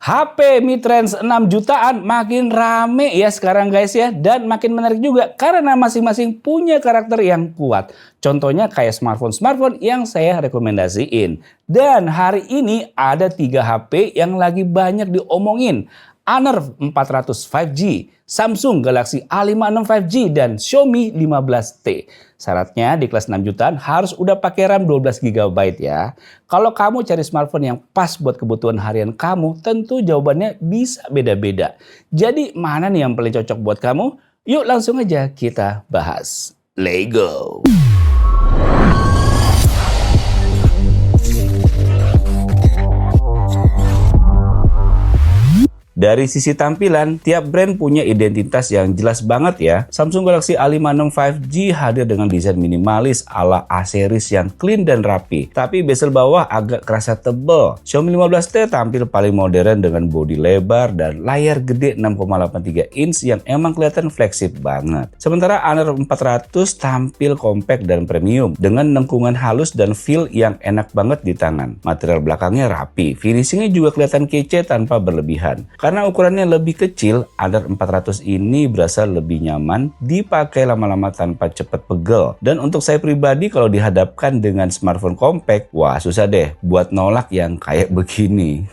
HP mid-range 6 jutaan makin rame ya sekarang guys ya. Dan makin menarik juga karena masing-masing punya karakter yang kuat. Contohnya kayak smartphone-smartphone yang saya rekomendasiin. Dan hari ini ada 3 HP yang lagi banyak diomongin. Honor 400 5G, Samsung Galaxy A56 5G, dan Xiaomi 15T. Syaratnya di kelas 6 jutaan harus udah pakai RAM 12 GB ya. Kalau kamu cari smartphone yang pas buat kebutuhan harian kamu, tentu jawabannya bisa beda-beda. Jadi mana nih yang paling cocok buat kamu? Yuk langsung aja kita bahas. Let's go! Dari sisi tampilan, tiap brand punya identitas yang jelas banget ya. Samsung Galaxy A56 5G hadir dengan desain minimalis ala A series yang clean dan rapi. Tapi bezel bawah agak kerasa tebel. Xiaomi 15T tampil paling modern dengan bodi lebar dan layar gede 6,83 inch yang emang kelihatan flagship banget. Sementara Honor 400 tampil compact dan premium dengan lengkungan halus dan feel yang enak banget di tangan. Material belakangnya rapi, finishingnya juga kelihatan kece tanpa berlebihan. Karena ukurannya lebih kecil, Honor 400 ini berasa lebih nyaman dipakai lama-lama tanpa cepat pegel. Dan untuk saya pribadi kalau dihadapkan dengan smartphone compact, wah susah deh buat nolak yang kayak begini.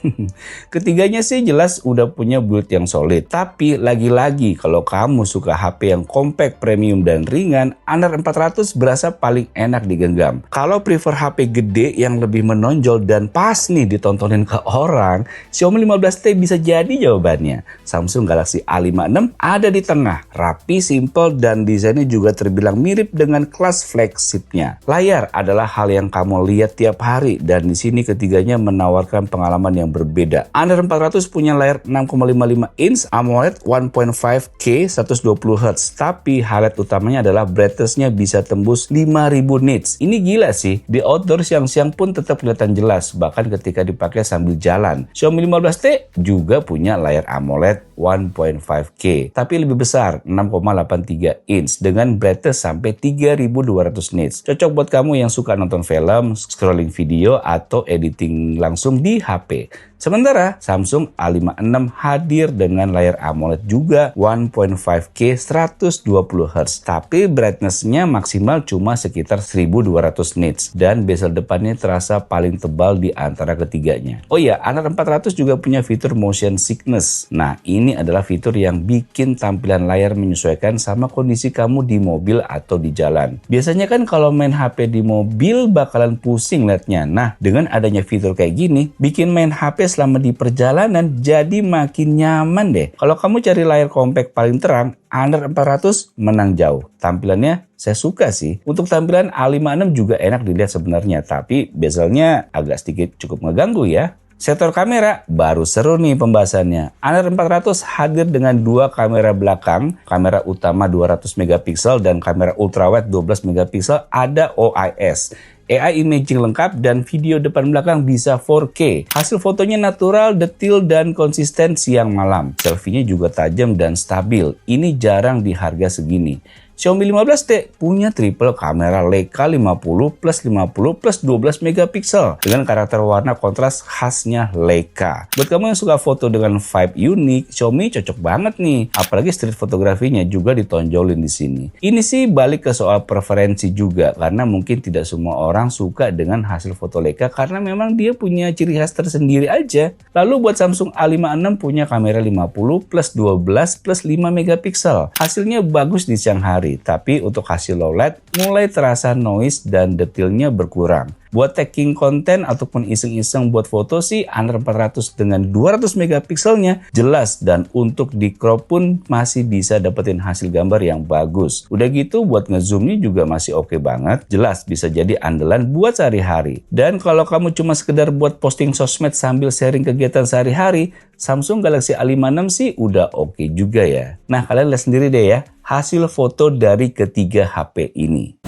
Ketiganya sih jelas udah punya build yang solid. Tapi lagi-lagi kalau kamu suka HP yang compact, premium, dan ringan, Honor 400 berasa paling enak digenggam. Kalau prefer HP gede yang lebih menonjol dan pas nih ditontonin ke orang, Xiaomi 15T bisa jadi jawabannya. Samsung Galaxy A56 ada di tengah, rapi, simple, dan desainnya juga terbilang mirip dengan kelas flagshipnya. Layar adalah hal yang kamu lihat tiap hari, dan di sini ketiganya menawarkan pengalaman yang berbeda. Honor 400 punya layar 6,55 inch AMOLED 1.5K 120Hz, tapi highlight utamanya adalah brightness-nya bisa tembus 5000 nits. Ini gila sih, di outdoor siang-siang pun tetap kelihatan jelas, bahkan ketika dipakai sambil jalan. Xiaomi 15T juga punya layar AMOLED 1.5K, tapi lebih besar 6,83 inch dengan brightness sampai 3200 nits. Cocok buat kamu yang suka nonton film, scrolling video, atau editing langsung di HP. Sementara Samsung A56 hadir dengan layar AMOLED juga 1.5K 120Hz, tapi brightness-nya maksimal cuma sekitar 1200 nits dan bezel depannya terasa paling tebal di antara ketiganya. Oh iya, Honor 400 juga punya fitur motion sickness. Nah, ini adalah fitur yang bikin tampilan layar menyesuaikan sama kondisi kamu di mobil atau di jalan. Biasanya kan kalau main HP di mobil bakalan pusing liatnya. Nah, dengan adanya fitur kayak gini, bikin main HP selama di perjalanan jadi makin nyaman deh. Kalau kamu cari layar compact paling terang, Honor 400 menang jauh. Tampilannya saya suka sih. Untuk tampilan A56 juga enak dilihat sebenarnya, tapi bezelnya agak sedikit cukup ngeganggu ya. Sektor kamera baru seru nih pembahasannya. Honor 400 hadir dengan dua kamera belakang, kamera utama 200 megapiksel dan kamera ultrawide 12 megapiksel ada OIS. AI imaging lengkap dan video depan belakang bisa 4K. Hasil fotonya natural, detail, dan konsisten siang malam. Selfie-nya juga tajam dan stabil. Ini jarang di harga segini. Xiaomi 15T punya triple kamera Leica 50 plus 50 plus 12 megapiksel dengan karakter warna kontras khasnya Leica. Buat kamu yang suka foto dengan vibe unik, Xiaomi cocok banget nih. Apalagi street fotografinya juga ditonjolin di sini. Ini sih balik ke soal preferensi juga, karena mungkin tidak semua orang suka dengan hasil foto Leica karena memang dia punya ciri khas tersendiri aja. Lalu buat Samsung A56 punya kamera 50 plus 12 plus 5 megapiksel. Hasilnya bagus di siang hari. Tapi untuk hasil low light mulai terasa noise dan detailnya berkurang. Buat tagging konten ataupun iseng-iseng buat foto sih Honor 400 dengan 200 megapikselnya jelas, dan untuk di crop pun masih bisa dapetin hasil gambar yang bagus. Udah gitu buat ngezoomnya juga masih oke banget, jelas bisa jadi andalan buat sehari-hari. Dan kalau kamu cuma sekedar buat posting sosmed sambil sharing kegiatan sehari-hari, Samsung Galaxy A56 sih udah oke juga ya. Nah, kalian lihat sendiri deh ya hasil foto dari ketiga HP ini.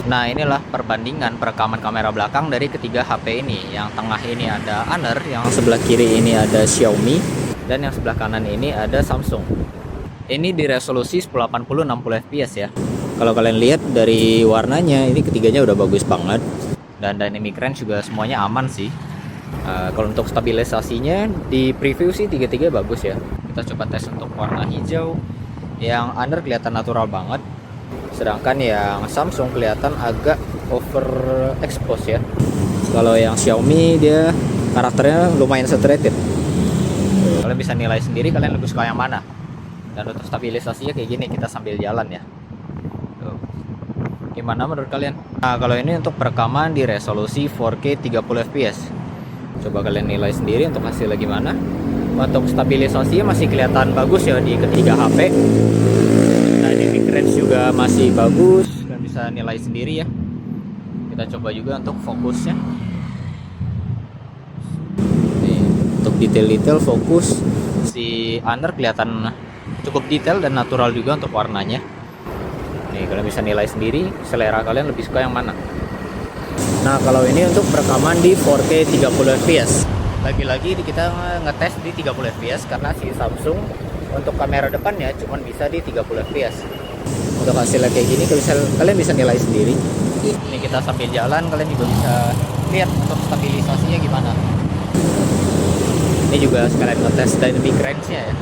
Nah, inilah perbandingan perekaman kamera belakang dari ketiga HP ini. Yang tengah ini ada Honor, yang sebelah kiri ini ada Xiaomi, dan yang sebelah kanan ini ada Samsung. Ini di resolusi 1080 60 fps ya. Kalau kalian lihat dari warnanya, ini ketiganya udah bagus banget. Dan dynamic range juga semuanya aman sih. Kalau untuk stabilisasinya di preview sih tiga-tiga bagus ya. Kita coba tes untuk warna hijau. Yang Honor kelihatan natural banget. Sedangkan yang Samsung kelihatan agak overexpose ya. Kalau yang Xiaomi dia karakternya lumayan saturated. Kalian bisa nilai sendiri kalian lebih suka yang mana. Dan untuk stabilisasinya kayak gini, kita sambil jalan ya. Tuh. Gimana menurut kalian? Nah, kalau ini untuk perekaman di resolusi 4K 30 fps. Coba kalian nilai sendiri untuk hasilnya gimana. Untuk stabilisasinya masih kelihatan bagus ya di ketiga HP. Dynamic range juga masih bagus. Kalian bisa nilai sendiri ya. Kita coba juga untuk fokusnya. Nih, untuk detail-detail fokus si Honor kelihatan cukup detail dan natural juga untuk warnanya. Nih, kalian bisa nilai sendiri selera kalian lebih suka yang mana. Nah, kalau ini untuk perekaman di 4K 30 fps. Lagi-lagi kita ngetes di 30 fps karena si Samsung untuk kamera depannya cuma bisa di 30 fps. Untuk hasilnya kayak gini kalian bisa nilai sendiri. Ini kita sambil jalan, kalian juga bisa lihat untuk stabilisasinya gimana. Ini juga sekalian ngetes dynamic range-nya ya.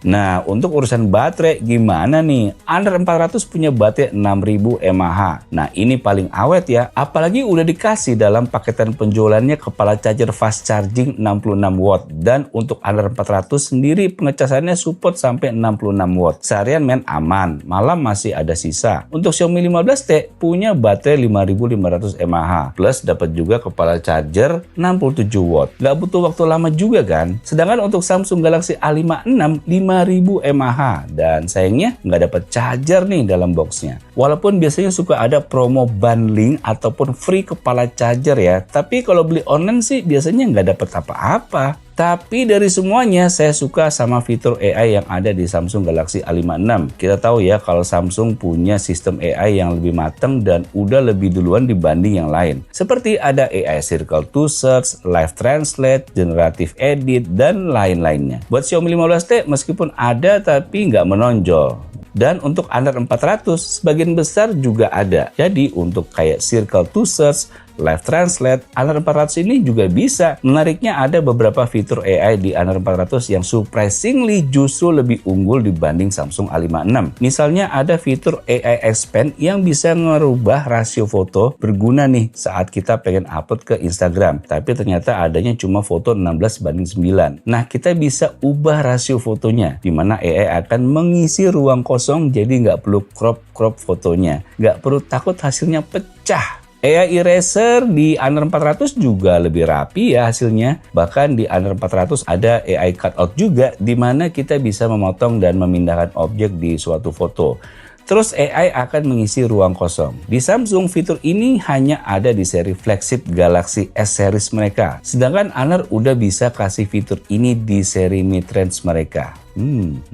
Nah, untuk urusan baterai gimana nih? Honor 400 punya baterai 6000 mAh. Nah, ini paling awet ya. Apalagi udah dikasih dalam paketan penjualannya kepala charger fast charging 66 watt. Dan untuk Honor 400 sendiri pengecasannya support sampai 66 watt. Seharian main aman, malam masih ada sisa. Untuk Xiaomi 15T punya baterai 5500 mAh. Plus dapat juga kepala charger 67 watt. Gak butuh waktu lama juga kan? Sedangkan untuk Samsung Galaxy A56 5000 mAh dan sayangnya nggak dapat charger nih dalam boxnya. Walaupun biasanya suka ada promo bundling ataupun free kepala charger ya, tapi kalau beli online sih biasanya nggak dapat apa-apa. Tapi dari semuanya saya suka sama fitur AI yang ada di Samsung Galaxy A56. Kita tahu ya kalau Samsung punya sistem AI yang lebih matang dan udah lebih duluan dibanding yang lain. Seperti ada AI Circle to Search, Live Translate, Generative Edit, dan lain-lainnya. Buat Xiaomi 15T meskipun ada tapi nggak menonjol. Dan untuk Honor 400 sebagian besar juga ada. Jadi untuk kayak Circle to Search, Live Translate, Honor 400 ini juga bisa. Menariknya ada beberapa fitur AI di Honor 400 yang surprisingly justru lebih unggul dibanding Samsung A56. Misalnya ada fitur AI Expand yang bisa ngerubah rasio foto berguna nih saat kita pengen upload ke Instagram. Tapi ternyata adanya cuma foto 16:9. Nah, kita bisa ubah rasio fotonya, dimana AI akan mengisi ruang kosong jadi nggak perlu crop fotonya. Nggak perlu takut hasilnya pecah. AI Eraser di Honor 400 juga lebih rapi ya hasilnya. Bahkan di Honor 400 ada AI Cutout juga, di mana kita bisa memotong dan memindahkan objek di suatu foto. Terus AI akan mengisi ruang kosong. Di Samsung fitur ini hanya ada di seri flagship Galaxy S series mereka. Sedangkan Honor udah bisa kasih fitur ini di seri mid-range mereka.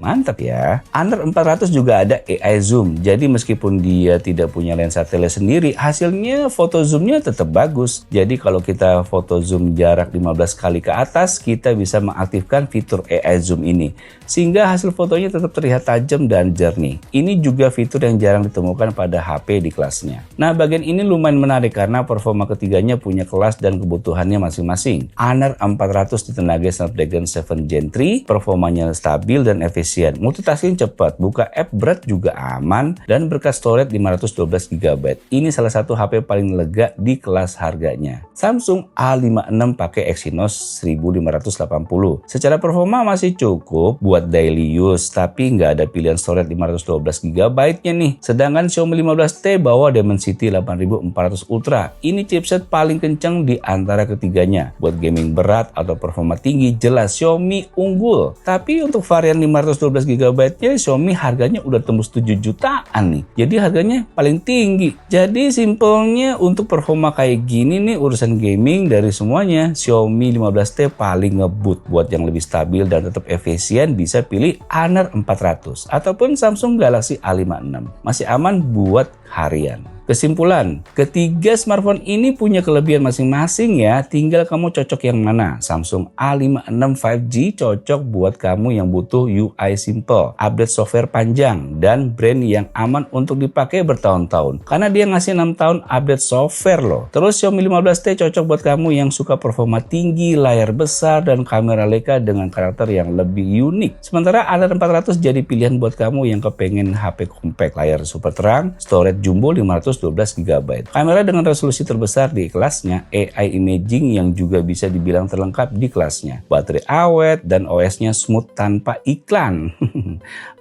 Mantap ya. Honor 400 juga ada AI Zoom. Jadi meskipun dia tidak punya lensa tele sendiri, hasilnya foto zoomnya tetap bagus. Jadi kalau kita foto zoom jarak 15 kali ke atas, kita bisa mengaktifkan fitur AI Zoom ini. Sehingga hasil fotonya tetap terlihat tajam dan jernih. Ini juga fitur yang jarang ditemukan pada HP di kelasnya. Nah, bagian ini lumayan menarik karena performa ketiganya punya kelas dan kebutuhannya masing-masing. Honor 400 ditenagai Snapdragon 7 Gen 3, performanya stabil dan efisien. Multitasking cepat, buka app berat juga aman, dan berkat storage 512 GB. Ini salah satu HP paling lega di kelas harganya. Samsung A56 pakai Exynos 1580. Secara performa masih cukup buat daily use, tapi nggak ada pilihan storage 512 GB-nya nih. Sedangkan Xiaomi 15T bawa Dimensity 8400 Ultra. Ini chipset paling kencang di antara ketiganya. Buat gaming berat atau performa tinggi, jelas Xiaomi unggul. Tapi untuk varian 512GB-nya Xiaomi harganya udah tembus 7 jutaan nih. Jadi harganya paling tinggi. Jadi simpelnya untuk performa kayak gini nih urusan gaming dari semuanya Xiaomi 15T paling ngebut. Buat yang lebih stabil dan tetap efisien bisa pilih Honor 400 ataupun Samsung Galaxy A56. Masih aman buat harian. Kesimpulan, ketiga smartphone ini punya kelebihan masing-masing ya, tinggal kamu cocok yang mana. Samsung A56 5G cocok buat kamu yang butuh UI simple, update software panjang, dan brand yang aman untuk dipakai bertahun-tahun. Karena dia ngasih 6 tahun update software loh. Terus Xiaomi 15T cocok buat kamu yang suka performa tinggi, layar besar, dan kamera Leica dengan karakter yang lebih unik. Sementara Honor 400 jadi pilihan buat kamu yang kepengen HP compact, layar super terang, storage jumbo 512GB. Kamera dengan resolusi terbesar di kelasnya, AI imaging yang juga bisa dibilang terlengkap di kelasnya. Baterai awet dan OS-nya smooth tanpa iklan.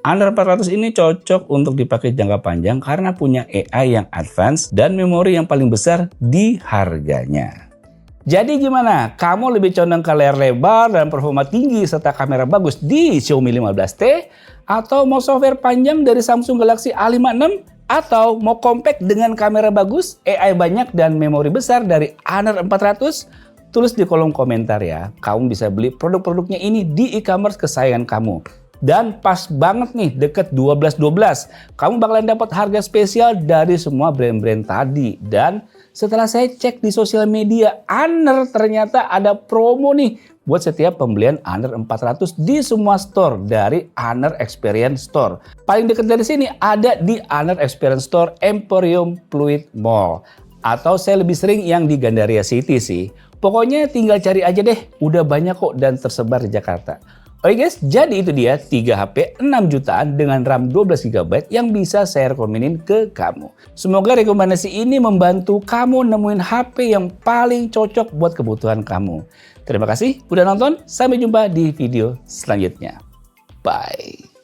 Honor 400 ini cocok untuk dipakai jangka panjang karena punya AI yang advance dan memori yang paling besar di harganya. Jadi gimana? Kamu lebih condong ke layar lebar dan performa tinggi serta kamera bagus di Xiaomi 15T? Atau mau software panjang dari Samsung Galaxy A56? Atau mau compact dengan kamera bagus, AI banyak, dan memori besar dari Honor 400? Tulis di kolom komentar ya. Kamu bisa beli produk-produknya ini di e-commerce kesayangan kamu. Dan pas banget nih, deket 12.12. Kamu bakalan dapat harga spesial dari semua brand-brand tadi. Dan setelah saya cek di sosial media, Honor ternyata ada promo nih buat setiap pembelian Honor 400 di semua store dari Honor Experience Store. Paling dekat dari sini ada di Honor Experience Store Emporium Fluid Mall. Atau saya lebih sering yang di Gandaria City sih. Pokoknya tinggal cari aja deh, udah banyak kok dan tersebar di Jakarta. Oke guys, jadi itu dia 3 HP 6 jutaan dengan RAM 12GB yang bisa saya rekomenin ke kamu. Semoga rekomendasi ini membantu kamu nemuin HP yang paling cocok buat kebutuhan kamu. Terima kasih udah nonton, sampai jumpa di video selanjutnya. Bye.